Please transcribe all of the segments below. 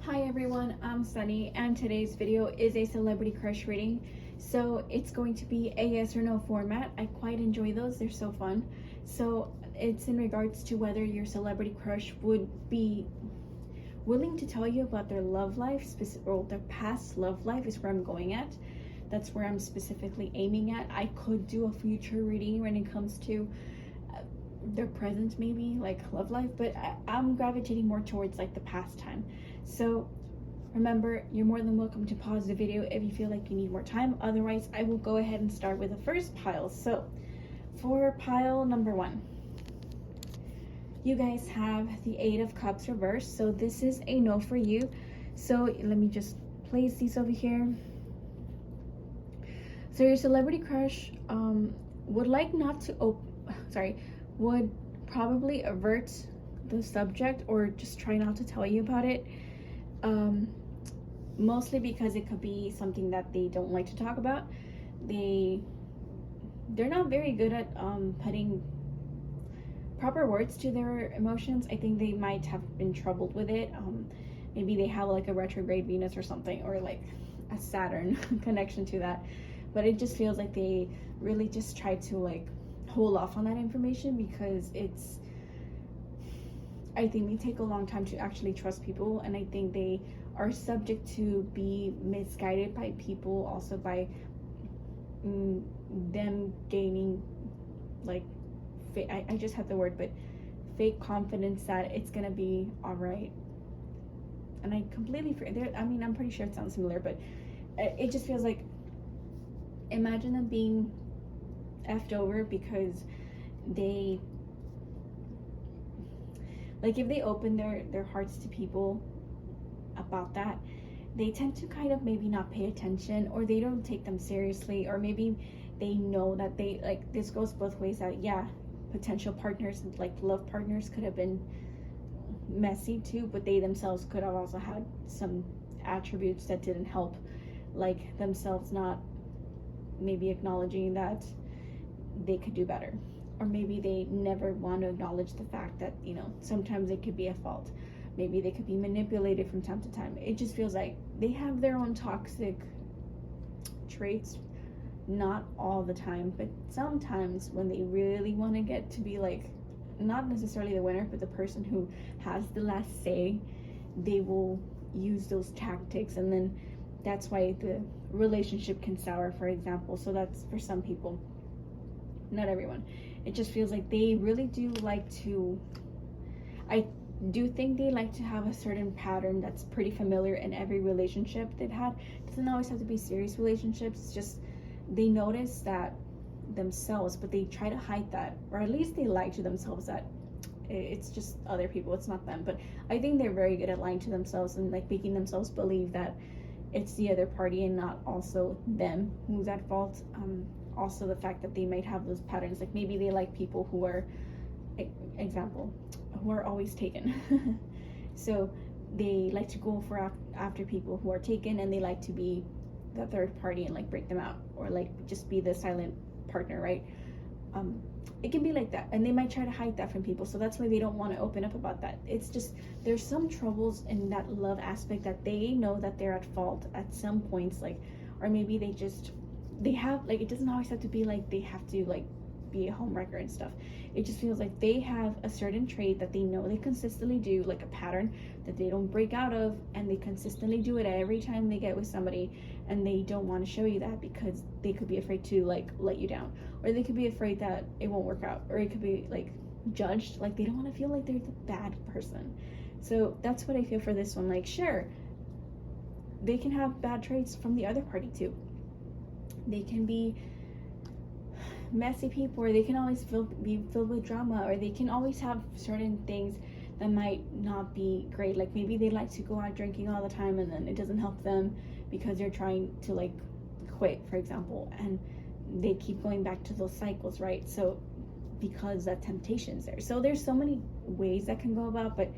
Hi everyone, I'm Sunny and today's video is a celebrity crush reading. So it's going to be a yes or no format. I quite enjoy those, they're so fun. So it's in regards to whether your celebrity crush would be willing to tell you about their love life, or their past love life is where I'm going at. That's where I'm specifically aiming at. I could do a future reading when it comes to their present, maybe like love life, but I'm gravitating more towards like the past time. So remember, you're more than welcome to pause the video if you feel like you need more time. Otherwise, I will go ahead and start with the first pile. So for pile number 1, you guys have the 8 of Cups reversed. So this is a no for you. So let me just place these over here. So your celebrity crush would like not to would probably avert the subject or just try not to tell you about it, mostly because it could be something that they don't like to talk about. They're not very good at putting proper words to their emotions. I think they might have been troubled with it. Maybe they have like a retrograde Venus or something, or like a Saturn connection to that, but it just feels like they really just try to like hold off on that information because I think they take a long time to actually trust people, and I think they are subject to be misguided by people, also by them gaining like I just had the word, but fake confidence that it's gonna be all right. And I completely forget. I mean, I'm pretty sure it sounds similar, but it just feels like, imagine them being effed over because they, like, if they open their hearts to people about that, they tend to kind of maybe not pay attention, or they don't take them seriously, or maybe they know that they, like, this goes both ways, that yeah, potential partners, like love partners, could have been messy too, but they themselves could have also had some attributes that didn't help, like themselves not maybe acknowledging that they could do better, or maybe they never want to acknowledge the fact that, you know, sometimes it could be a fault. Maybe they could be manipulated from time to time. It just feels like they have their own toxic traits, not all the time, but sometimes when they really want to get to be like, not necessarily the winner, but the person who has the last say, they will use those tactics, and then that's why the relationship can sour, for example. So that's for some people, not everyone. It just feels like they really do like to, I do think they like to have a certain pattern that's pretty familiar in every relationship they've had. It doesn't always have to be serious relationships. It's just they notice that themselves, but they try to hide that, or at least they lie to themselves that it's just other people, it's not them. But I think they're very good at lying to themselves and like making themselves believe that it's the other party and not also them who's at fault. Also the fact that they might have those patterns, like maybe they like people who are, example, who are always taken. So they like to go for after people who are taken, and they like to be the third party and like break them out, or like just be the silent partner, right? It can be like that, and they might try to hide that from people, so that's why they don't want to open up about that. It's just there's some troubles in that love aspect that they know that they're at fault at some points, like, or maybe they have, like, it doesn't always have to be like they have to like be a homewrecker and stuff. It just feels like they have a certain trait that they know they consistently do, like a pattern that they don't break out of, and they consistently do it every time they get with somebody, and they don't want to show you that because they could be afraid to like let you down, or they could be afraid that it won't work out, or it could be like judged, like they don't want to feel like they're the bad person. So that's what I feel for this one. Like, sure, they can have bad traits from the other party too. They can be messy people, or they can always be filled with drama, or they can always have certain things that might not be great. Like maybe they like to go out drinking all the time, and then it doesn't help them because they're trying to like quit, for example, and they keep going back to those cycles, right? So because that temptation's there. So there's so many ways that can go about, but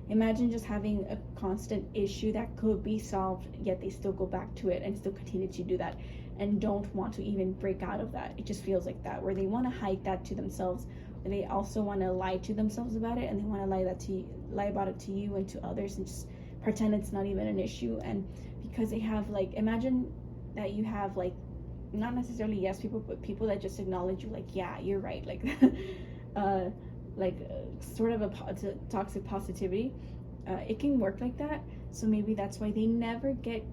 imagine just having a constant issue that could be solved, yet they still go back to it and still continue to do that and don't want to even break out of that. It just feels like that, where they want to hide that to themselves, and they also want to lie to themselves about it, and they want to lie about it to you and to others, and just pretend it's not even an issue. And because they have like, imagine that you have like, not necessarily yes people, but people that just acknowledge you, like, yeah, you're right, like uh sort of a toxic positivity. It can work like that. So maybe that's why they never get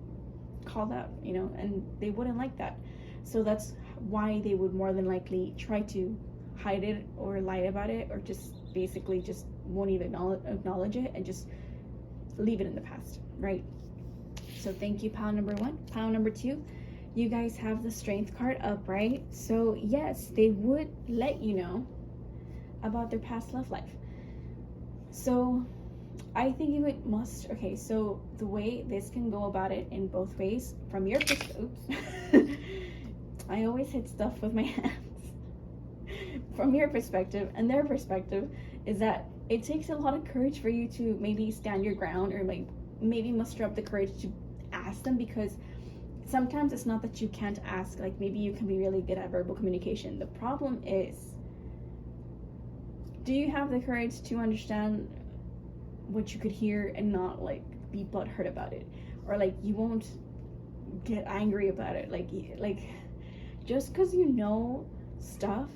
called out, and they wouldn't like that. So that's why they would more than likely try to hide it or lie about it, or just basically just won't even acknowledge it and just leave it in the past, right? So thank you, pile number one. Pile number two, you guys have the strength card up, right? So yes, they would let you know about their past love life. So I think you must, okay, so the way this can go about it in both ways, from your perspective, I always hit stuff with my hands. From your perspective and their perspective, is that it takes a lot of courage for you to maybe stand your ground, or like maybe muster up the courage to ask them, because sometimes it's not that you can't ask, like maybe you can be really good at verbal communication. The problem is, do you have the courage to understand what you could hear and not like be butthurt about it, or like you won't get angry about it, like just because you know stuff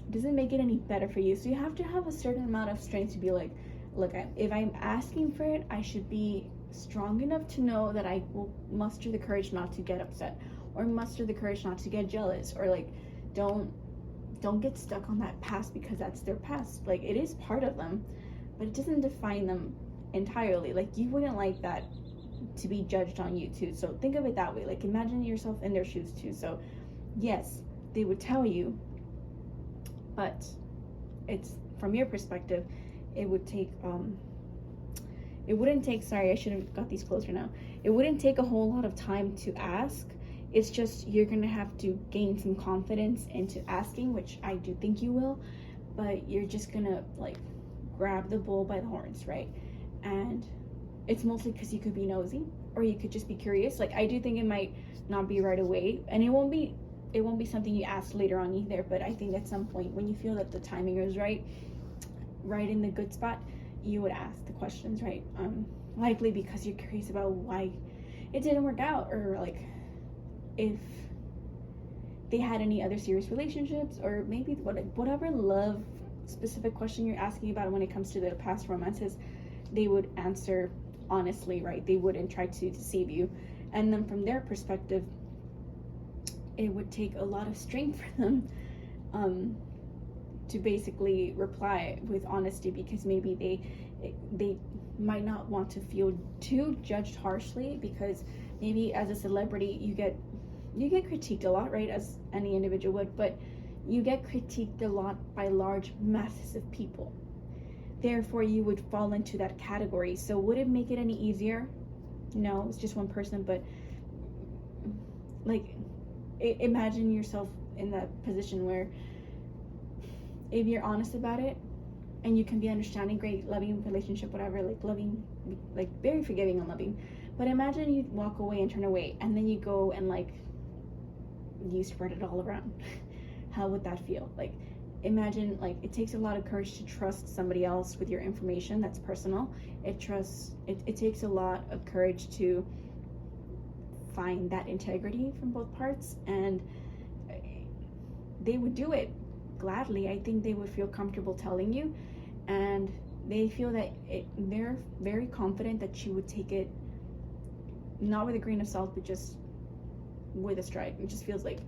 doesn't make it any better for you. So you have to have a certain amount of strength to be like, look, if I'm asking for it, I should be strong enough to know that I will muster the courage not to get upset, or muster the courage not to get jealous, or like don't get stuck on that past, because that's their past. Like, it is part of them, but it doesn't define them entirely. Like, you wouldn't like that to be judged on you too. So think of it that way. Like, imagine yourself in their shoes too. So yes, they would tell you, but it's from your perspective, it wouldn't take, sorry, I should have got these closer now. It wouldn't take a whole lot of time to ask. It's just you're gonna have to gain some confidence into asking, which I do think you will, but you're just gonna like grab the bull by the horns, right? And it's mostly because you could be nosy, or you could just be curious. Like, I do think it might not be right away, and it won't be something you ask later on either, but I think at some point when you feel that the timing is right in the good spot, you would ask the questions, right? Likely because you're curious about why it didn't work out, or like if they had any other serious relationships, or maybe whatever love specific question you're asking about when it comes to their past romances, they would answer honestly, right? They wouldn't try to deceive you. And then from their perspective, it would take a lot of strength for them to basically reply with honesty, because maybe they might not want to feel too judged harshly, because maybe as a celebrity you get critiqued a lot, right? As any individual would, but you get critiqued a lot by large masses of people. Therefore, you would fall into that category. So would it make it any easier? No, it's just one person, but like, imagine yourself in that position where if you're honest about it and you can be understanding, great, loving relationship, whatever, like loving, like very forgiving and loving. But imagine you walk away and turn away, and then you go and like you spread it all around. How would that feel? Like, imagine, like, it takes a lot of courage to trust somebody else with your information that's personal. It takes a lot of courage to find that integrity from both parts, and they would do it gladly. I think they would feel comfortable telling you, and they feel that they're very confident that you would take it not with a grain of salt, but just with a stride. It just feels like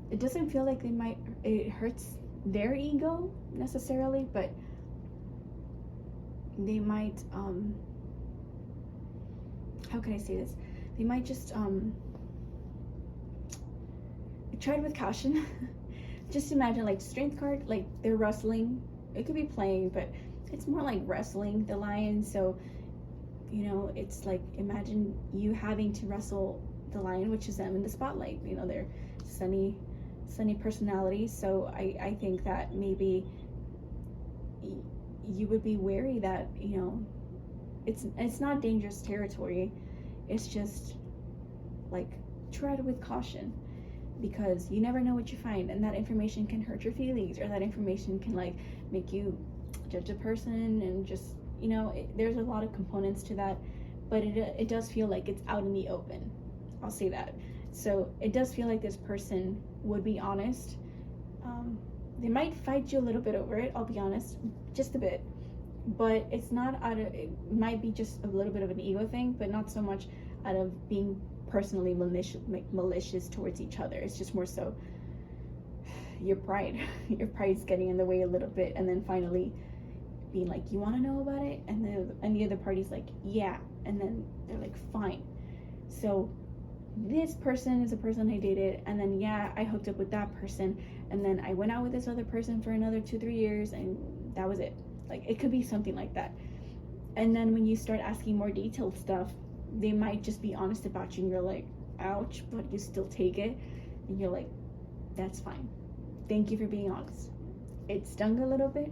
it doesn't feel like it hurts their ego necessarily, but they might how can I say this? They might just try it with caution. Just imagine, like, strength card, like they're wrestling. It could be playing, but it's more like wrestling the lion. So, it's like, imagine you having to wrestle the lion, which is them in the spotlight. They're sunny personality. So I think that maybe you would be wary that it's not dangerous territory. It's just like, tread with caution, because you never know what you find, and that information can hurt your feelings, or that information can like make you judge a person and just there's a lot of components to that, but it does feel like it's out in the open. I'll say that. So it does feel like this person would be honest. They might fight you a little bit over it, I'll be honest, just a bit. But it's not it might be just a little bit of an ego thing, but not so much out of being personally malicious towards each other. It's just more so your pride. Your pride's getting in the way a little bit, and then finally being like, you want to know about it? And the other party's like, yeah. And then they're like, fine. So this person is a person I dated, and then I hooked up with that person, and then I went out with this other person for another 2-3 years, and that was it. Like, it could be something like that. And then when you start asking more detailed stuff, they might just be honest about you, and you're like, ouch, but you still take it, and you're like, that's fine. Thank you for being honest. It stung a little bit,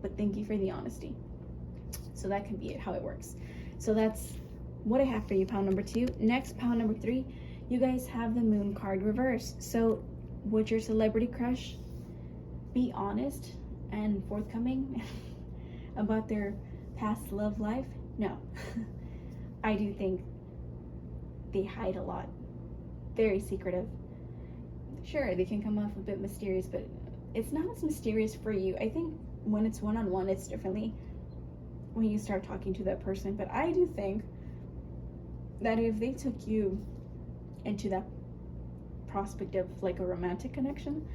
but thank you for the honesty. So that can be it, how it works. So that's what I have for you, pound number 2. Next, pound number 3, you guys have the moon card reversed. So would your celebrity crush be honest and forthcoming about their past love life? No. I do think they hide a lot. Very secretive. Sure, they can come off a bit mysterious, but it's not as mysterious for you. I think when it's one-on-one, it's differently when you start talking to that person. But I do think that if they took you into that prospect of like a romantic connection,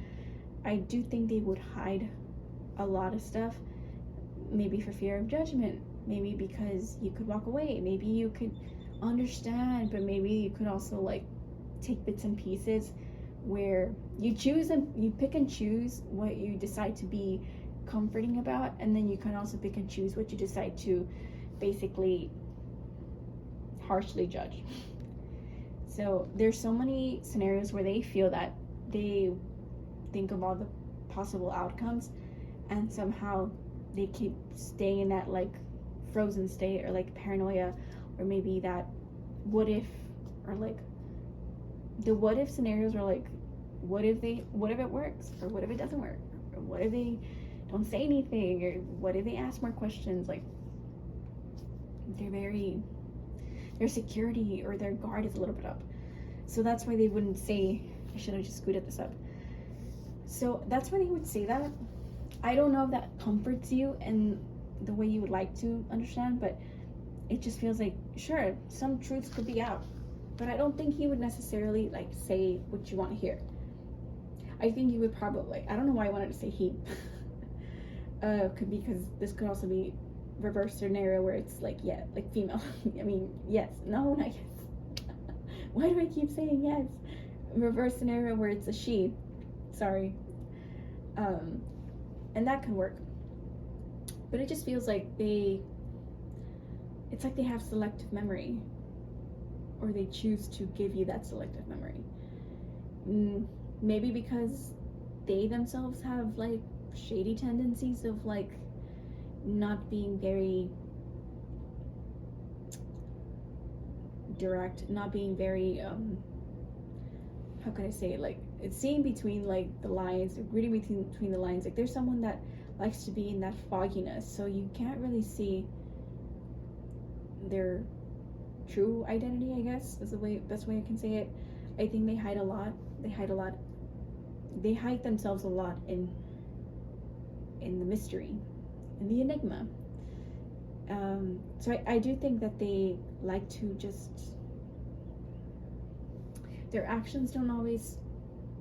I do think they would hide a lot of stuff, maybe for fear of judgment, maybe because you could walk away, maybe you could understand, but maybe you could also like take bits and pieces where you pick and choose what you decide to be comforting about, and then you can also pick and choose what you decide to basically harshly judge. So there's so many scenarios where they feel that they think of all the possible outcomes, and somehow they keep staying in that like frozen state, or like paranoia, or maybe that what if, or like the what if scenarios are like, what if it works, or what if it doesn't work, or what if they don't say anything, or what if they ask more questions? Like their security or their guard is a little bit up. So that's why they wouldn't say, I should have just scooted this up. So that's why they would say that. I don't know if that comforts you in the way you would like to understand, but it just feels like, sure, some truths could be out, but I don't think he would necessarily like say what you want to hear. I think you would probably, I don't know why I wanted to say he, because this could also be reverse scenario where it's like, yeah, like female. I mean, yes, no, not yes. Why do I keep saying yes? Reverse scenario where it's a she, sorry. And that could work. But it just feels like it's like they have selective memory, or they choose to give you that selective memory. Maybe because they themselves have like shady tendencies of like not being very direct, not being very how can I say it, like it's seeing between like the lines, reading between the lines. Like there's someone that likes to be in that fogginess, so you can't really see their true identity, I guess is the best way I can say it. I think they hide a lot. They hide themselves a lot in the mystery, in the enigma. So I do think that they like to just, their actions don't always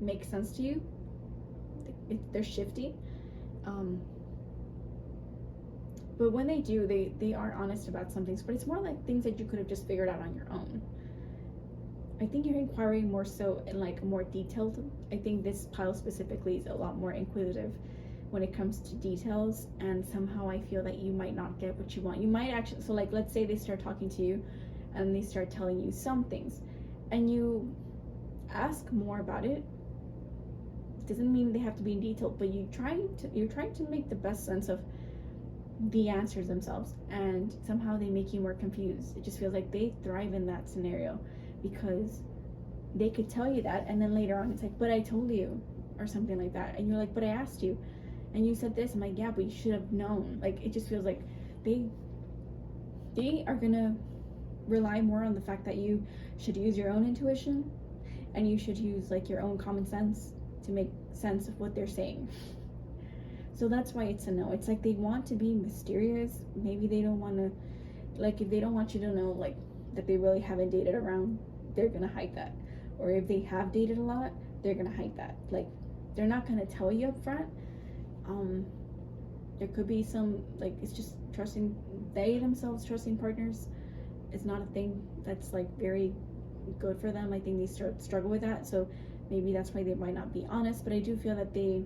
make sense to you. They're shifty. But when they do, they are honest about some things, but it's more like things that you could have just figured out on your own. I think you're inquiring more so in like more detailed. I think this pile specifically is a lot more inquisitive when it comes to details, and somehow I feel that you might not get what you want. You might actually, so like let's say they start talking to you and they start telling you some things, and you ask more about it. Doesn't mean they have to be in detail, but you're trying to make the best sense of the answers themselves, and somehow they make you more confused. It just feels like they thrive in that scenario, because they could tell you that, and then later on it's like, but I told you, or something like that, and you're like, but I asked you and you said this. I'm like, yeah, but you should have known. Like it just feels like they they are gonna rely more on the fact that you should use your own intuition and you should use like your own common sense to make sense of what they're saying. So that's why it's a no. It's like they want to be mysterious. Maybe they don't want to, like, if they don't want you to know, like, that they really haven't dated around, they're gonna hide that. Or if they have dated a lot, they're gonna hide that. Like, they're not gonna tell you up front. There could be some, like, it's just trusting, they themselves trusting partners is not a thing that's like very good for them. I think they struggle with that, so maybe that's why they might not be honest. But I do feel that they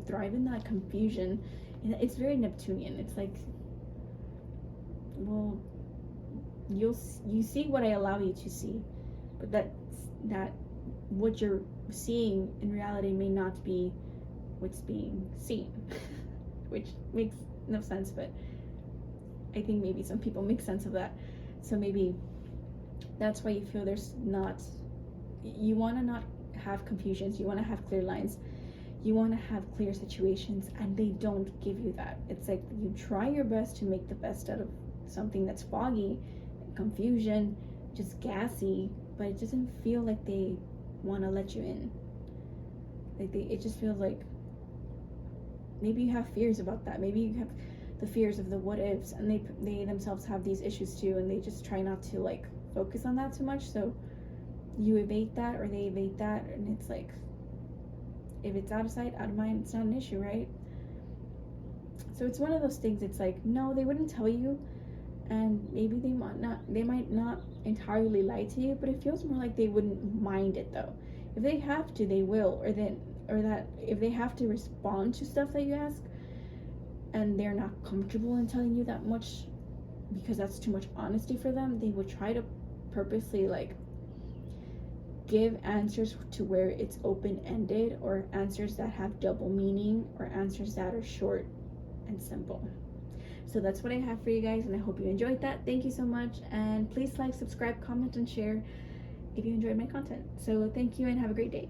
thrive in that confusion, and it's very Neptunian. It's like, well, you see what I allow you to see, but that what you're seeing in reality may not be what's being seen. Which makes no sense, but I think maybe some people make sense of that. So maybe that's why you feel there's not, you want to not have confusions, you want to have clear lines, you want to have clear situations, and they don't give you that. It's like you try your best to make the best out of something that's foggy, confusion, just gassy, but it doesn't feel like they want to let you in. Like it just feels like maybe you have fears about that. Maybe you have the fears of the what ifs, and they themselves have these issues too, and they just try not to like focus on that too much. So you evade that, or they evade that, and it's like, if it's out of sight, out of mind, it's not an issue, right? So it's one of those things. It's like, no, they wouldn't tell you, and maybe they might not entirely lie to you, but it feels more like they wouldn't mind it though. If they have to, they will, or that if they have to respond to stuff that you ask and they're not comfortable in telling you that much because that's too much honesty for them, they would try to purposely like give answers to where it's open-ended, or answers that have double meaning, or answers that are short and simple. So that's what I have for you guys, and I hope you enjoyed that. Thank you so much, and please like, subscribe, comment, and share if you enjoyed my content. So thank you, and have a great day.